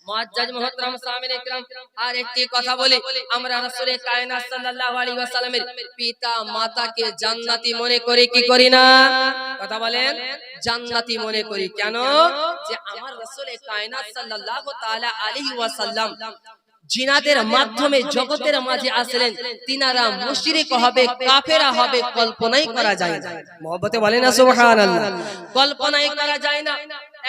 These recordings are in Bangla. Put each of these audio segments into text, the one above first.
মুআজ্জাজ মুহতারাম সামিনে কিরাম, আর একটি কথা বলি, আমরা রাসূল কায়নাত সাল্লাল্লাহু আলাইহি ওয়াসাল্লামের পিতা মাতাকে জান্নাতি মনে করি কি করি না? কথা বলেন। জান্নাতি মনে করি। কেন? যে আমার রাসূল কায়নাত সাল্লাল্লাহু তাআলা আলাইহি ওয়াসাল্লাম জিনাদের মাধ্যমে জগতের মাঝে আসলেন, তিনারা মুশরিক হবে, কাফেরা হবে, কল্পনাই করা যায় না। মহব্বতে বলেন না সুবহানাল্লাহ। কল্পনাই করা যায় না।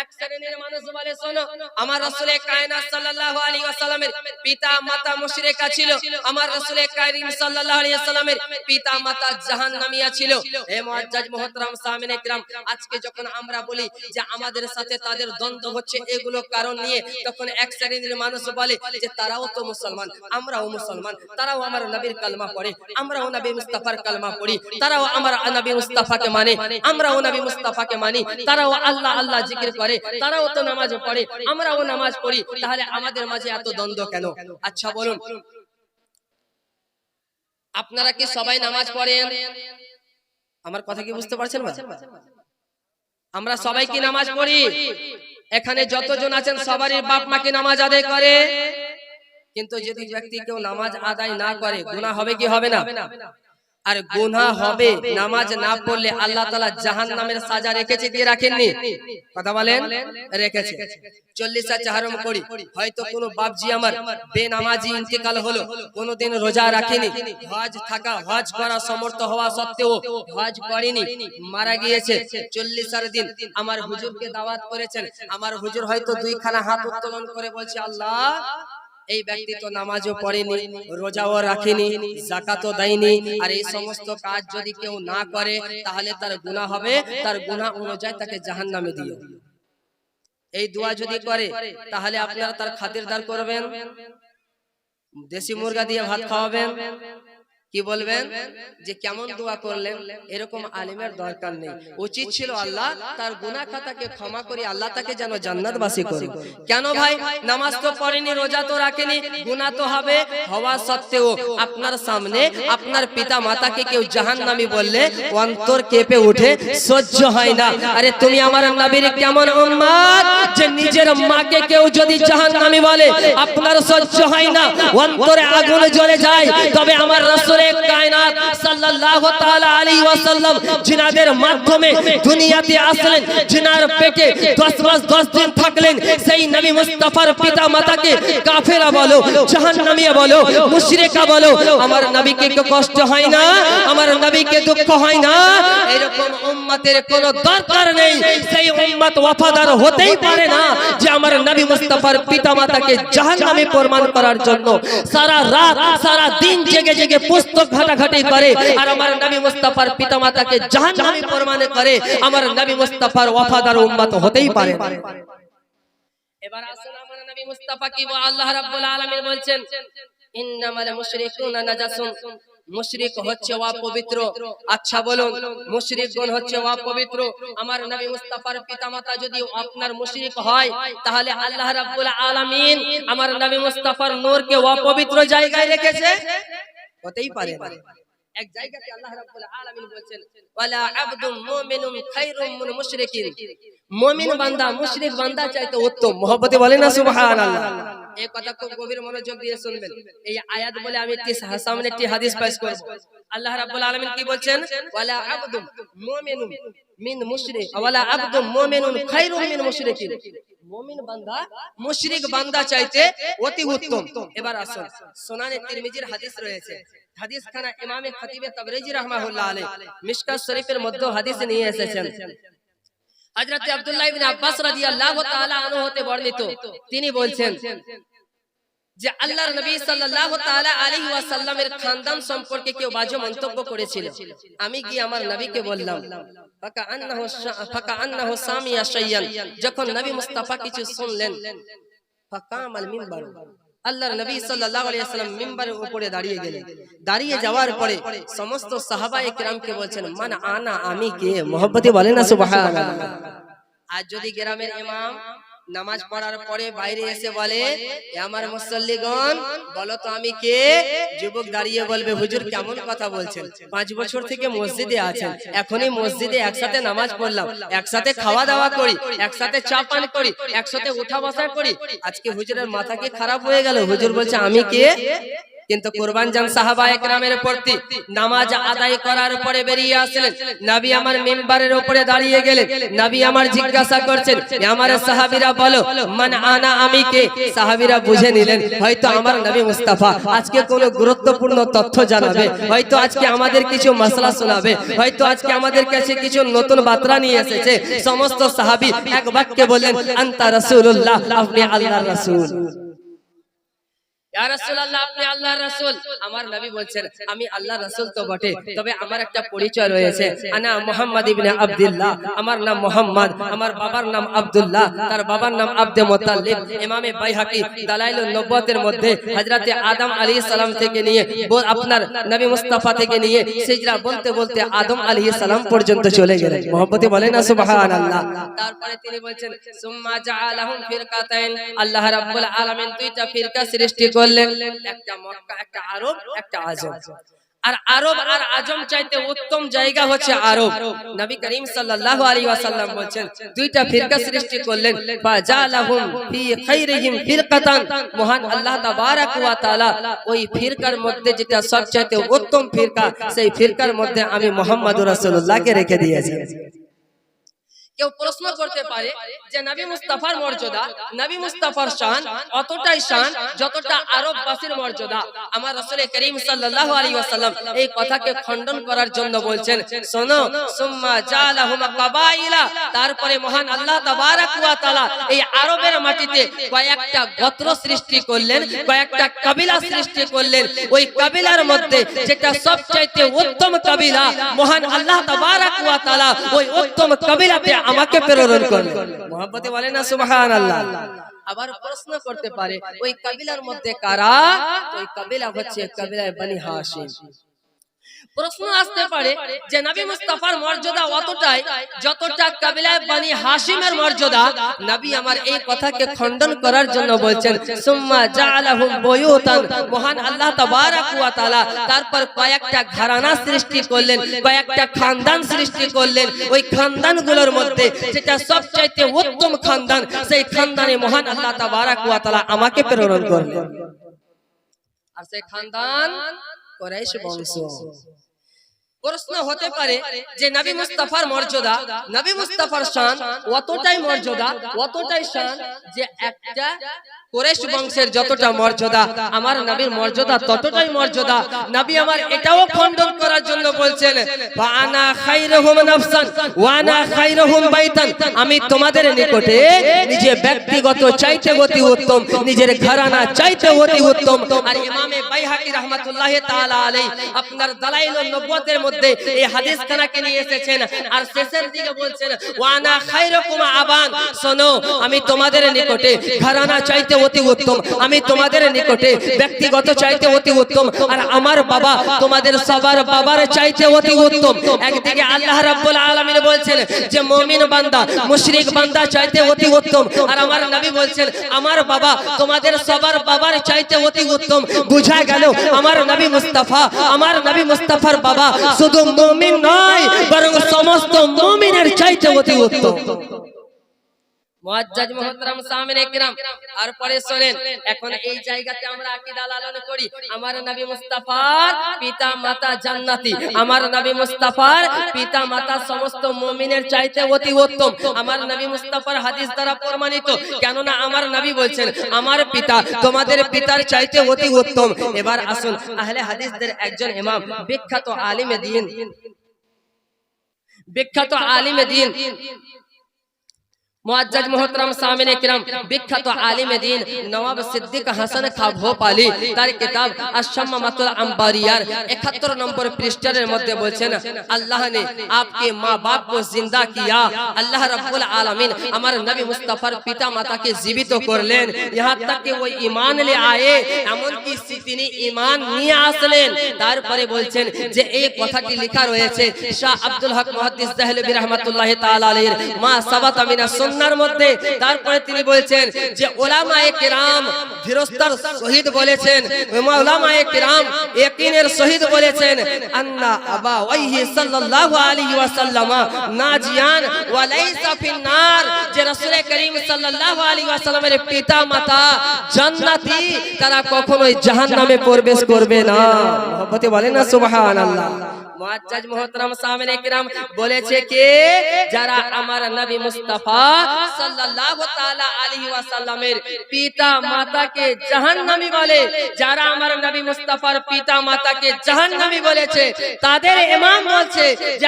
এক শ্রেণীর মানুষ বলে, শোনো, আমার রাসূল কায়নাত সাল্লাল্লাহু আলাইহি ওয়াসাল্লামের পিতা মাতা মুশরিকা ছিল, আমার রাসূল কারীম সাল্লাল্লাহু আলাইহি ওয়াসাল্লামের পিতা মাতা জাহান্নামিয়া ছিল। হে মুআজ্জাজ মুহতারাম সামিনে কিরাম, আজকে যখন আমরা বলি যে আমাদের সাথে তাদের দ্বন্দ্ব হচ্ছে এগুলো কারণ নিয়ে, তখন এক শ্রেণীর মানুষ বলে যে তারাও তো মুসলমান, আমরাও মুসলমান, তারাও আমার নবীর কালমা পড়ে, আমরাও নবী মুস্তাফার কালমা পড়ি, তারাও আমার নবী মুস্তাফাকে মানে, আমরাও নবী মুস্তাফাকে মানি, তারাও আল্লাহ আল্লাহ জিকির করে, তারাও তো নামাজ পড়ে, আমরাও নামাজ পড়ি, তাহলে আমাদের মাঝে এত দ্বন্দ্ব কেন? আচ্ছা বলুন, আপনারা কি সবাই নামাজ পড়েন? আমার কথা কি বুঝতে পারছেন? আমরা সবাই কি নামাজ পড়ি? এখানে যতজন আছেন সবারই বাপ মা কি নামাজ আদায় করে? কিন্তু যদি ব্যক্তি কেউ নামাজ আদায় না করে, গুনাহ হবে কি হবে না? আর গুনাহ হবে, নামাজ না পড়লে আল্লাহ তাআলা জাহান্নামের সাজা রেখেছে, দিয়ে রাখেননি? কথা বলেন, রেখেছে। 40 হারাম করি, হয়তো কোনো বাপজি আমার বেনামাজি ইন্তেকাল হলো, কোনোদিন রোজা রাখেনি, হজ করা সমর্থ হওয়া সত্ত্বেও হজ করেনি, মারা গিয়েছে, 40 দিন আমার হুজুরকে দাওয়াত করেছেন, আমার হুজুর হয়তো দুইখানা হাত উত্তোলন করে বলছে, আল্লাহ, এই ব্যক্তি তো নামাজও পড়েনি, রোজাও রাখেনি, যাকাতও দেয়নি, আর এই সমস্ত কাজ যদি কেউ না করে তাহলে তার গুনাহ হবে, তার গুনাহ অনুযায়ী তাকে জাহান্নামে দিও। এই দোয়া যদি করে তাহলে আপনারা তার খাতিরদার করবেন, দেশি মুরগা দিয়ে ভাত খাওয়াবেন, কি বলবেন যে কেমন দোয়া করলেন? এরকম আলিমের দরকার নেই। উচিত ছিল আল্লাহ তার গুনাহ খাতাকে ক্ষমা করে আল্লাহ তাকে যেন জান্নাতবাসী করে। কেন ভাই? নামাজ তো পড়েনি, রোজা তো রাখেনি, গুনাহ তো হবে, হওয়া সত্ত্বেও আপনার সামনে আপনার পিতা মাতাকে কেউ জাহান্নামী বললে অন্তর কেঁপে ওঠে, সহ্য হয় না। আরে তুমি আমার নবীর কেমন উম্মত যে নিজের মাকে কেউ যদি জাহান্নামী বলে আপনার সহ্য হয় না, অন্তরে আগুন জ্বলে যায়। তবে আমার রাসূল কায়নাত সাল্লাল্লাহু তাআলা আলাইহি ওয়াসাল্লাম জিনাদের মাধ্যমে দুনিয়াতে আসলেন, জিনার পেটে 10 মাস 10 দিন থাকলেন। সেই নবী মুস্তাফার পিতা মাতাকে কাফেরা বলো, জাহান্নামী বলো, মুশরিকা বলো, আমার নবীকে কি কষ্ট হয় না? আমার নবীকে দুঃখ হয় না? এরকম উম্মতের কোনো দরকার নেই। সেই উম্মত ওয়াফাদার হতেই পারে না যে আমার নবী মুস্তাফার পিতা মাতাকে জাহান্নামী প্রমাণ করার জন্য সারা রাত সারা দিন জেগে জেগে পুস্তক ঘাটাঘাটি করে, আর আমার নবী মুস্তাফার পিতামাতাকে জাহান্নামী প্রমাণ করে। আমার নবী মুস্তাফার ওয়াফাদার উম্মত হতেই পারে না। এবার আসুন, আমার নবী মুস্তাফা কি আল্লাহ রাব্বুল আলামিন বলছেন, ইন্নামাল মুশরিকুনা নাজাসুন, মুশরিক হচ্ছে অপবিত্র। আচ্ছা বলুন, মুশরিকগণ হচ্ছে অপবিত্র। আমার নবী মুস্তাফার পিতামাতা যদি আপনার মুশরিক হয়, তাহলে আল্লাহ রাব্বুল আলামিন আমার নবী মুস্তাফার নূরকে অপবিত্র জায়গায় রেখেছে? হতেই পারে না। এক জায়গাতে আল্লাহ রাব্বুল আলামিন বলেন, ওয়ালা আবদুম মুমিনুন খায়রুম মিন মুশরিকিন, মুমিন বান্দা মুশরিক বান্দা চাইতে উত্তম। মহব্বতে বলেন না সুবহানাল্লাহ। এই কথা খুব গভীর মনোযোগ দিয়ে শুনবেন। এই আয়াত বলে আমি সামনে একটি হাদিস পেশ করব। আল্লাহ রাব্বুল আলামিন কি বলেন? ওয়ালা আবদুম মুমিনুন মিন মুশরিক, ওয়ালা আবদুম মুমিনুন খায়রুম মিন মুশরিকিন, মুমিন বান্দা মুশরিক বান্দা চাইতে অতি উত্তম। এবার আসুন, সুনানে তিরমিজির হাদিস রয়েছে, হাদিস খানা ইমামে খতিবে তাবরিজি রাহমাহুল্লাহ আলাইহি মিশকাত শরীফের মধ্যে হাদিস নিয়ে এসেছেন। হযরত আব্দুল্লাহ ইবনে আব্বাস রাদিয়াল্লাহু তাআলা আনহু হতে বর্ণিত, তিনি বলছেন যে আল্লাহর নবী সাল্লাল্লাহু তাআলা আলাইহি ওয়াসাল্লামের খানদান সম্পর্কে কেউ বাজে মন্তব্য করেছিল। আমি গিয়ে আমার নবীকে বললাম, ফাকাআন্নাহু সামিয়া শাইয়ান, যখন নবী মুস্তাফা কিছু শুনলেন, ফাকামাল মিম্বার, আল্লাহর নবী সাল্লাল্লাহু আলাইহি ওয়াসাল্লাম মিম্বারের উপরে দাঁড়িয়ে গেলেন। দাঁড়িয়ে যাওয়ার পরে সমস্ত সাহাবায়ে কেরামকে বলছেন, মান আনা, আমি কে? মহব্বতে বলেন না সুবহানাল্লাহ। আর যদি গ্রামের ইমাম নামাজ পড়ার পরে বাইরে এসে বলে, এ আমার মুসল্লিগণ, বলো তো আমি কে? যুবক দাঁড়িয়ে বলবে, হুজুর কেমন কথা বলছেন, 5 বছর থেকে মসজিদে আছেন, এখনই মসজিদে একসাথে নামাজ পড়লাম, একসাথে খাওয়া দাওয়া করি, একসাথে চা পান করি, একসাথে উঠা বসা করি, আজকে হুজুরের মাথা কি খারাপ হয়ে গেল? হুজুর বলছে আমি কে? কিন্তু কুরবান জান সাহাবা একরামের প্রতি নামাজ আদায় করার পরে বেরিয়ে আসলেন, নবী আমার মিম্বারের উপরে দাঁড়িয়ে গেলেন, নবী আমার জিজ্ঞাসা করছেন, আমার সাহাবীরা বলো মান আনা, আমি কে? সাহাবীরা বুঝে নিলেন হয়তো আমার নবী মুস্তাফা আজকে কোনো গুরুত্বপূর্ণ তথ্য জানাবে, হয়তো আজকে আমাদের কিছু মাসলা শোনাবে, হয়তো আজকে আমাদের কাছে কিছু নতুন বার্তা নিয়ে এসেছে। সমস্ত সাহাবী এক বাক্যে বললেন, আনতা রাসূলুল্লাহ, আপনি আল্লাহর রাসূল। ইয়া রাসূলুল্লাহ, আপনি আল্লাহর রাসূল। আমার নবী বলছেন, আমি আল্লাহর রাসূল তো বটে, তবে আমার একটা পরিচয় রয়েছে, আনা মুহাম্মদ ইবনে আব্দুল্লাহ, আমার নাম মুহাম্মদ, আমার বাবার নাম আব্দুল্লাহ, তার বাবার নাম আব্দে মুত্তালিব। ইমামে বাইহাকি দালাইলুন নবুওয়াতের মধ্যে হযরতে আদম আলাইহিস সালাম থেকে নিয়ে আপনার নবী মুস্তাফা থেকে নিয়ে সিজদা বলতে বলতে আদম আলাইহিস সালাম পর্যন্ত চলে গেলেন। মুহাব্বতে বলেন না সুবহানাল্লাহ। তারপরে তিনি বলছেন, সুম্মা জাআলাহুম ফিরকাতাইন, আল্লাহ রাব্বুল আলামিন দুইটা ফিরকা সৃষ্টি করলেন, একটা মক্কা, একটা আরব, একটা আজম। আর আরব আর আজম চাইতে উত্তম জায়গা হচ্ছে আরব। নবী করিম সাল্লাল্লাহু আলাইহি ওয়াসাল্লাম বলেন, দুইটা ফিরকা সৃষ্টি করলেন, ফাজালাহুম ফি খাইরিহিম ফিরকাতান, মহান আল্লাহ তাবারাক ওয়া তাআলা ওই ফিরকার মধ্যে যেটা সবচাইতে উত্তম ফিরকা, সেই ফিরকার মধ্যে আমি মুহাম্মদুর রাসূলুল্লাহকে রেখে দিয়েছি। কেউ প্রশ্ন করতে পারে যে নবী মুস্তাফার মর্যাদা, নবী মুস্তাফার শান অতটাই শান যতটা আরববাসীর মর্যাদা। আমার রাসূল করিম সাল্লাল্লাহু আলাইহি ওয়াসাল্লাম এই কথাকে খণ্ডন করার জন্য বলছেন, শোনো, সুম্মা জালাহুম কাবাইলা, তারপরে মহান আল্লাহ তাবারাক ওয়া তাআলা এই আরবের মাটিতে কয়েকটা গোত্র সৃষ্টি করলেন, কয়েকটা কবিলা সৃষ্টি করলেন। ওই কবিলার মধ্যে যেটা সবচাইতে উত্তম কবিলা, মহান আল্লাহ তাবারাক ওয়া তাআলা ওই উত্তম কবিলাতে আমাকে প্রেরণ করলেন। মুহাব্বতে বলেন না সুবহানাল্লাহ। আবার প্রশ্ন করতে পারে, ওই কবিলার মধ্যে কারা? ওই কবিলা হচ্ছে কবিলা বনি হাশিম। প্রশ্ন আসতে পারে যে নবী মুস্তাফার মর্যাদা অতটাই যতটা কবিলা বনি হাশিমের মর্যাদা। নবী আমার এই কথাকে খণ্ডন করার জন্য বলছেন, সুম্মা জাআলাহুম বুয়ুতান, মহান আল্লাহ তাবারাক ওয়া তাআলা তারপর কয়েকটা ঘরানা সৃষ্টি করলেন, কয়েকটা খানদান সৃষ্টি করলেন। ওই খানদানগুলোর মধ্যে যেটা সবচাইতে উত্তম খানদান, সেই খানদানে মহান আল্লাহ তাবারাক ওয়া তাআলা আমাকে প্রেরণ করলেন। আর সেই খানদান কুরাইশ বংশ। প্রশ্ন হতে পারে যে নবী মুস্তাফার মর্যাদা, নবী মুস্তাফার শান অতটাই মর্যাদা, অতটাই শান যে একটা কুরাইশ বংশের যতটা মর্যাদা, আমার নবীর মর্যাদা ততটাই মর্যাদা। নবী আমার এটাও খণ্ডন করার জন্য বলছেন, ফাআনা খায়রুহুম নাফসান ওয়া আনা খায়রুহুম বাইতান, আমি তোমাদের নিকটে নিজে ব্যক্তিগত চাইতে অতি উত্তম, নিজের ঘরানা চাইতে অতি উত্তম। আর ইমামে বাইহাকি রাহমাতুল্লাহি তাআলা আলাইহি আপনার দালাইলুন নবুওয়াতের মধ্যে এই হাদিস খানাকে নিয়ে এসেছেন। আর শেষের দিকে বলছেন, ওয়া আনা খায়রুকুম আবান, শোনো, আমি তোমাদের নিকটে ঘরানা চাইতে অতি উত্তম, আমি তোমাদের নিকটে ব্যক্তিগত চাইতে অতি উত্তম, আর আমার বাবা তোমাদের সবার বাবার চাইতে অতি উত্তম। একদিকে আল্লাহ রাব্বুল আলামিন বলছেন যে মুমিন বান্দা মুশরিক বান্দা চাইতে অতি উত্তম, আর আমার নবী বলছেন আমার বাবা তোমাদের সবার বাবার চাইতে অতি উত্তম। বুঝা গেল আমার নবী মুস্তাফা, আমার নবী মুস্তাফার বাবা শুধু মুমিন নয়, বরং সমস্ত মুমিনের চাইতে অতি উত্তম। মুআজ্জাজ মুহতারাম সামিনে কিরাম, আর পরে শুনেন, এখন এই জায়গাতে আমরা আকীদা লালন করি, আমার নবী মুস্তাফার পিতা মাতা জান্নাতি, আমার নবী মুস্তাফার পিতা মাতা সমস্ত মুমিনের চাইতে অতি উত্তম। আমার নবী মুস্তাফার হাদিস দ্বারা প্রমাণিত, কেননা আমার নবী বলছেন আমার পিতা তোমাদের পিতার চাইতে অতি উত্তম। এবার আসুন আহলে হাদিসদের একজন ইমাম, বিখ্যাত আলিমে দ্বীন, বিখ্যাত আলিমে দ্বীন মুআজ্জাজ মুহতারাম সামিনে কিরাম, বিখ্যাত আলিমে দ্বীন নওয়াব সিদ্দিক হাসান খাঁ ভোপালী, তার কিতাব আশ-শাম্মামাতুল আম্বারিয়ার 71 নম্বর পৃষ্ঠার মধ্যে বলছেন, আল্লাহ ने आपके माँ बाप को जिंदा किया, আল্লাহ রাব্বুল আলামিন আমার নবী মুস্তাফার পিতা মাতাকে জীবিত করলেন, यहाँ तक कि वो ईमान ले आए, এমন কি তিনি ঈমান নিয়ে আসলেন। তারপরে বলছেন যে এই কথাটি লেখা রয়েছে শাহ আব্দুল হক মুহাদ্দিস দেহলভী রাহমাতুল্লাহি তাআলা আলাইহির মা সাবাতা মিনাস সুন্নাহর মধ্যে। তারপরে তিনি বলছেন যে উলামায়ে কেরাম ফিরস্তার শহীদ বলেছেন, উলামায়ে কেরাম ইয়াকিনের শহীদ বলেছেন আন্না আবা ওয়াইহি সাল্লাল্লাহু আলাইহি ওয়াসাল্লাম নাজিয়ান ওয়া লাইসা ফিন নার, যে রাসূল করিম সাল্লাল্লাহু আলাইহি ওয়াসাল্লামের পিতা মাতা জান্নাতি, তারা কখনোই জাহান্নামে প্রবেশ করবে না। মহব্বতে বলেন না সুবহানাল্লাহ। মুআজ্জাজ মুহতারাম সামিনে কিরাম বলেছে কে, যারা আমার নবী মুস্তাফা সাল্লাল্লাহু তাআলা আলাইহি ওয়াসাল্লামের পিতা মাতাকে জাহান্নামী বলে, যারা আমার নবী মুস্তাফার পিতা মাতাকে জাহান্নামী বলেছে, তাদের ইমাম বলছে যে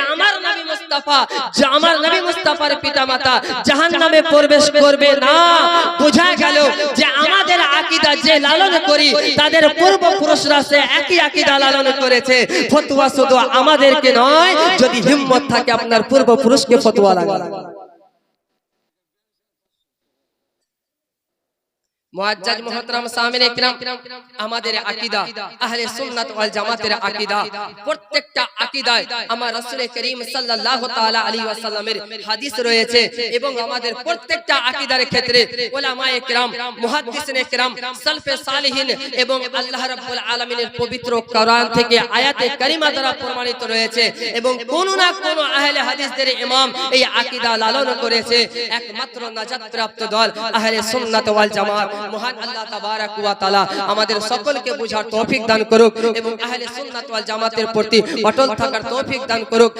আমার নবী মুস্তাফার পিতা মাতা জাহান্নামে প্রবেশ করবে না। বোঝা গেল যে আমাদের আকীদা যে লালন করি তাদের পূর্বপুরুষরা সে একই আকীদা লালন করেছে। ফতোয়া শুধু আমাদেরকে নয়, যদি হিম্মত থাকে আপনার পূর্বপুরুষকে ফতোয়া লাগান। মুআজ্জাজ মুহতারাম সামিনে কিরাম, আমাদের আকীদা আহলে সুন্নাত ওয়াল জামাতের আকীদা, প্রত্যেকটা আকীদায় আমার রাসূল করিম সাল্লাল্লাহু তাআলা আলাইহি ওয়াসাল্লামের হাদিস রয়েছে এবং আমাদের প্রত্যেকটা আকীদার ক্ষেত্রে উলামায়ে কিরাম, মুহাদ্দিসিনে কিরাম, সালফে সালিহিন এবং আল্লাহ রাব্বুল আলামিনের পবিত্র কোরআন থেকে আয়াতে কারিমা দ্বারা প্রমাণিত রয়েছে এবং কোন না কোন আহলে হাদিসদের ইমাম এই আকীদা লালন করেছে। একমাত্র নাজাত প্রাপ্ত দল আহলে সুন্নাত ওয়াল জামাত। মহান আল্লাহ তাবারাক ওয়া তাআলা আমাদের সকলকে বুঝার তৌফিক দান করুক এবং আহলে সুন্নাত ওয়াল জামাতের প্রতি অটল থাকার তৌফিক দান করুক।